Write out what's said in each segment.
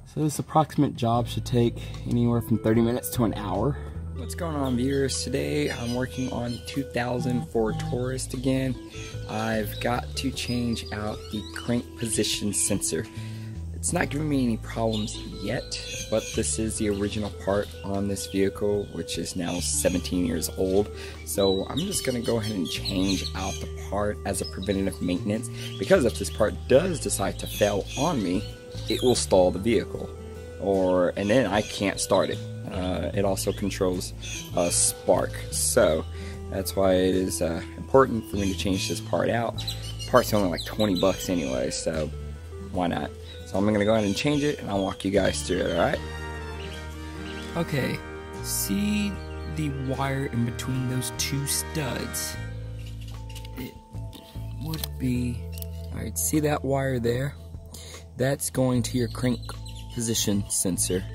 So this approximate job should take anywhere from 30 minutes to an hour. What's going on, viewers? Today I'm working on 2004 Taurus again. I've got to change out the crank position sensor. It's not giving me any problems yet, but this is the original part on this vehicle, which is now 17 years old. So I'm just going to go ahead and change out the part as a preventative maintenance, because if this part does decide to fail on me, it will stall the vehicle, and then I can't start it. It also controls spark, so that's why it is important for me to change this part out. The part's only like 20 bucks anyway, so why not? So I'm gonna go ahead and change it, and I'll walk you guys through it. All right? Okay. See the wire in between those two studs? It would be. All right. See that wire there? That's going to your crank position sensor.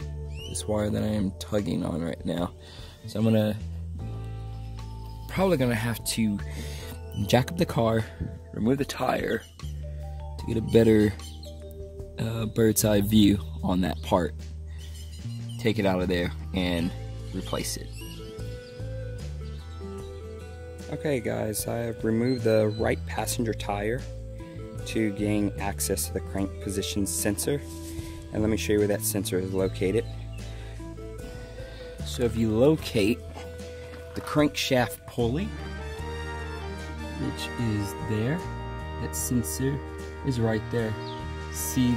This wire that I am tugging on right now. So I'm probably gonna have to jack up the car, remove the tire to get a better bird's eye view on that part. Take it out of there and replace it. Okay guys, I have removed the right passenger tire to gain access to the crank position sensor, and let me show you where that sensor is located. So if you locate the crankshaft pulley, which is there, that sensor is right there. See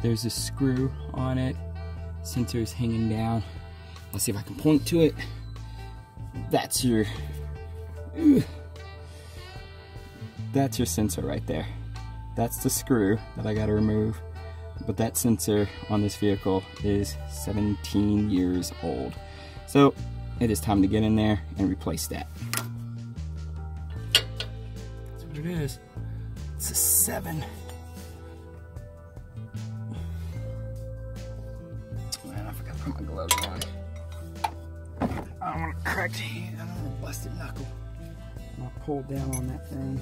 there's a screw on it, sensor is hanging down. Let's see if I can point to it. That's your sensor right there. That's the screw that I gotta remove. But that sensor on this vehicle is 17 years old. So it is time to get in there and replace that. That's what it is. It's a 7. Man, I forgot to put my gloves on. I don't want to crack the hand. I don't want to bust a knuckle. I'm going to pull down on that thing.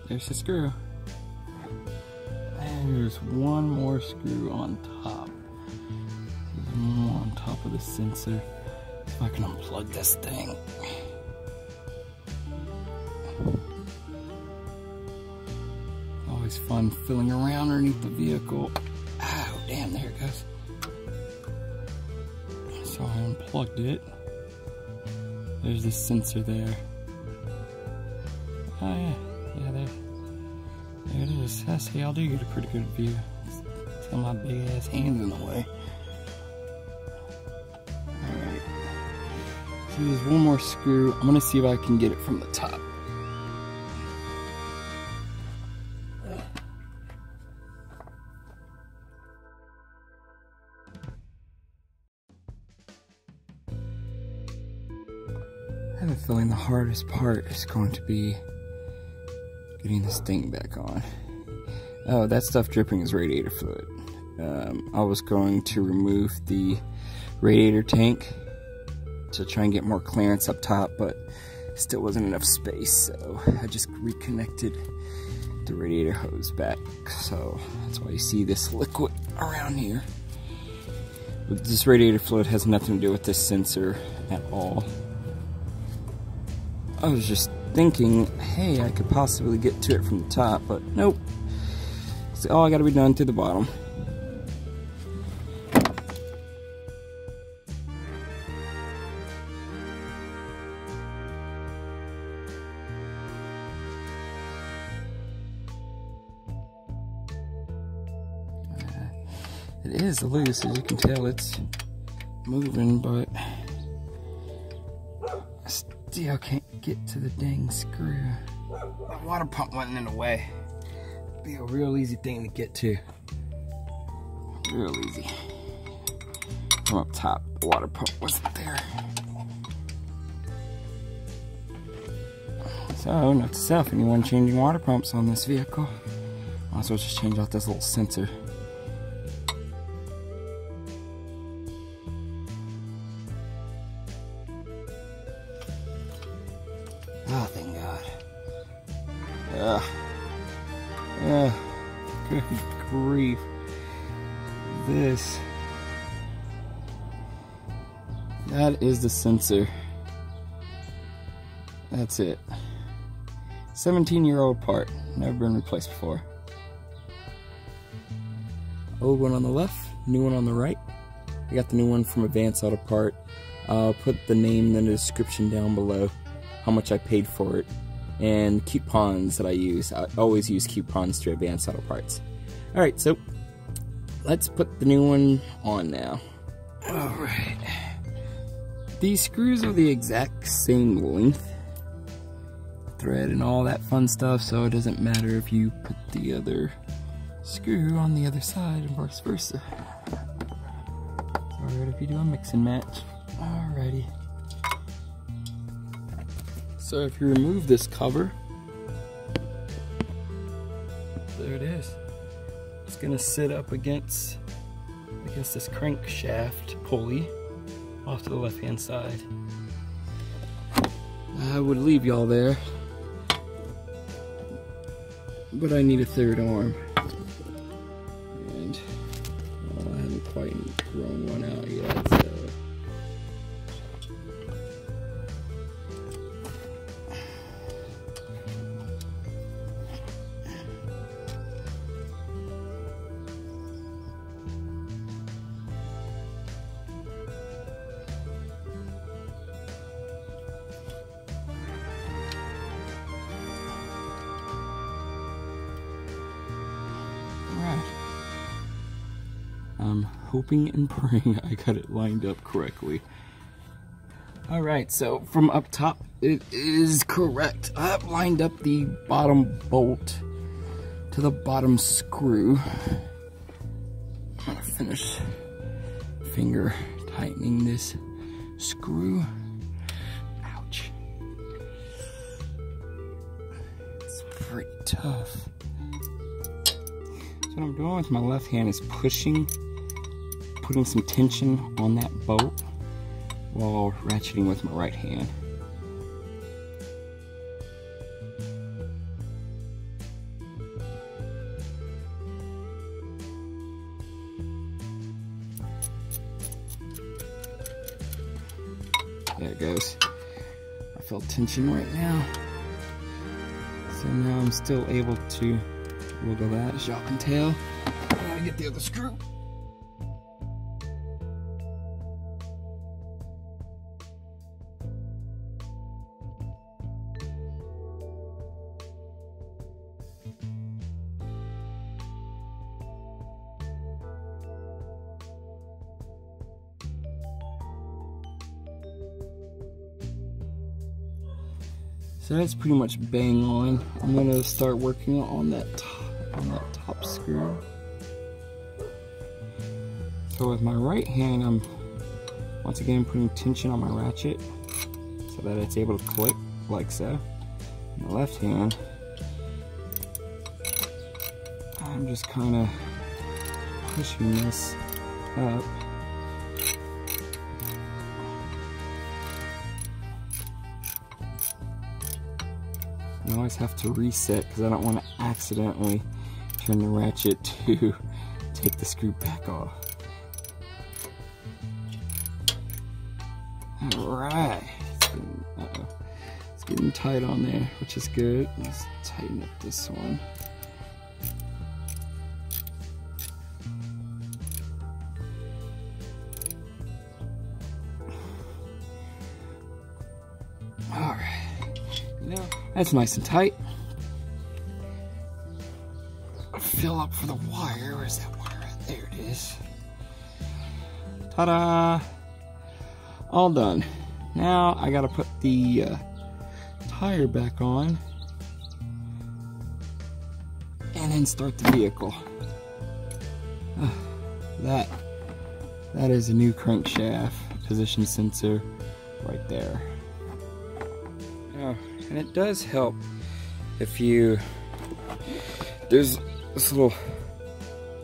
There's the screw. And there's one more screw on top. There's one more on top of the sensor. If I can unplug this thing. Always fun fiddling around underneath the vehicle. Ow, damn, there it goes. So I unplugged it. There's the sensor there. Oh yeah. Yeah, there it is. I see, I do get a pretty good view. Tell my big ass hands in the way. Alright. So there's one more screw. I'm gonna see if I can get it from the top. I have a feeling the hardest part is going to be getting this thing back on. Oh, that stuff dripping is radiator fluid. I was going to remove the radiator tank to try and get more clearance up top, but still wasn't enough space, so I just reconnected the radiator hose back. So that's why you see this liquid around here. But this radiator fluid has nothing to do with this sensor at all. I was just thinking, hey, I could possibly get to it from the top, but nope. It's all I gotta be done to the bottom. It is loose, as you can tell. It's moving, but still can't get to the dang screw. The water pump wasn't in the way. It'd be a real easy thing to get to. Real easy. From up top, the water pump wasn't there. So, note to self, anyone changing water pumps on this vehike, might as well just change out this little sensor. grief. That is the sensor. That's it. 17-year-old part, never been replaced before. Old one on the left, new one on the right. I got the new one from Advanced Auto Part. I'll put the name in the description down below, how much I paid for it, and coupons that I use. I always use coupons through Advanced Auto Parts. Alright, so let's put the new one on now. Alright. These screws are the exact same length, thread and all that fun stuff, so it doesn't matter if you put the other screw on the other side and vice versa. Alright, if you do a mix and match. Alrighty. So if you remove this cover, there it is. It's gonna sit up against this crankshaft pulley off to the left hand side. I would leave y'all there, but I need a third arm, and well, I haven't quite grown one out yet, so I'm hoping and praying I got it lined up correctly. Alright, so from up top, it is correct. I've lined up the bottom bolt to the bottom screw. I'm gonna finish finger tightening this screw. Ouch. It's pretty tough. So what I'm doing with my left hand is putting some tension on that bolt while ratcheting with my right hand. There it goes. I feel tension right now. So now I'm still able to wiggle that, as y'all can tell. I'm gonna get the other screw. So that's pretty much bang on. I'm gonna start working on that top screw. So with my right hand, I'm once again putting tension on my ratchet so that it's able to click like so. In the left hand, I'm just kind of pushing this up. I always have to reset because I don't want to accidentally turn the ratchet to take the screw back off. Alright, it's getting tight on there, which is good. Let's tighten up this one. Alright. Now, that's nice and tight. Fill up for the wire. Where's that wire at? There it is. Ta-da! All done. Now I gotta put the tire back on and then start the vehicle. That is a new crankshaft position sensor right there. Oh, and it does help if there's this little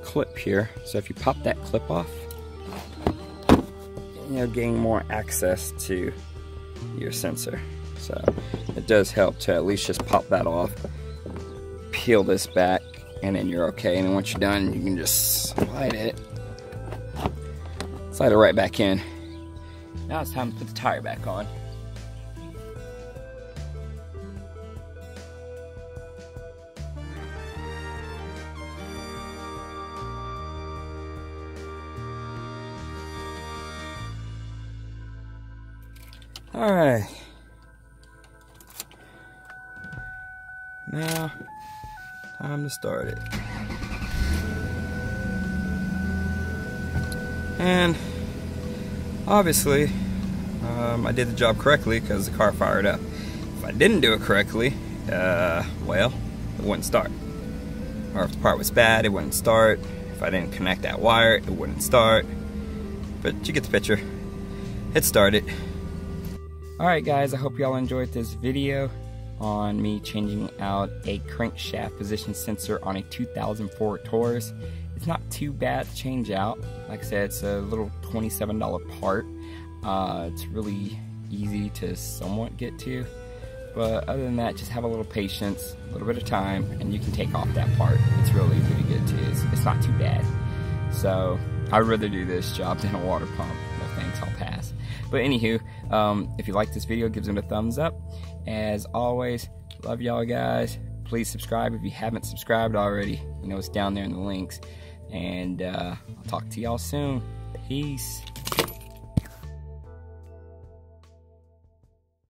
clip here, so if you pop that clip off, gain more access to your sensor. So it does help to at least just pop that off, peel this back, and then you're okay. And then once you're done, you can just slide it right back in. Now it's time to put the tire back on. Alright, now time to start it. And obviously I did the job correctly because the car fired up. If I didn't do it correctly, well, it wouldn't start. Or if the part was bad, it wouldn't start. If I didn't connect that wire, it wouldn't start. But you get the picture. It started. Alright guys, I hope y'all enjoyed this video on me changing out a crankshaft position sensor on a 2004 Taurus. It's not too bad to change out. Like I said, it's a little $27 part. It's really easy to somewhat get to. But other than that, just have a little patience, a little bit of time, and you can take off that part. It's really easy to get to. It's not too bad. So I'd rather do this job than a water pump. No thanks, I'll pass. But anywho, if you like this video, give it a thumbs up. As always, love y'all guys. Please subscribe if you haven't subscribed already. You know, it's down there in the links. And I'll talk to y'all soon. Peace.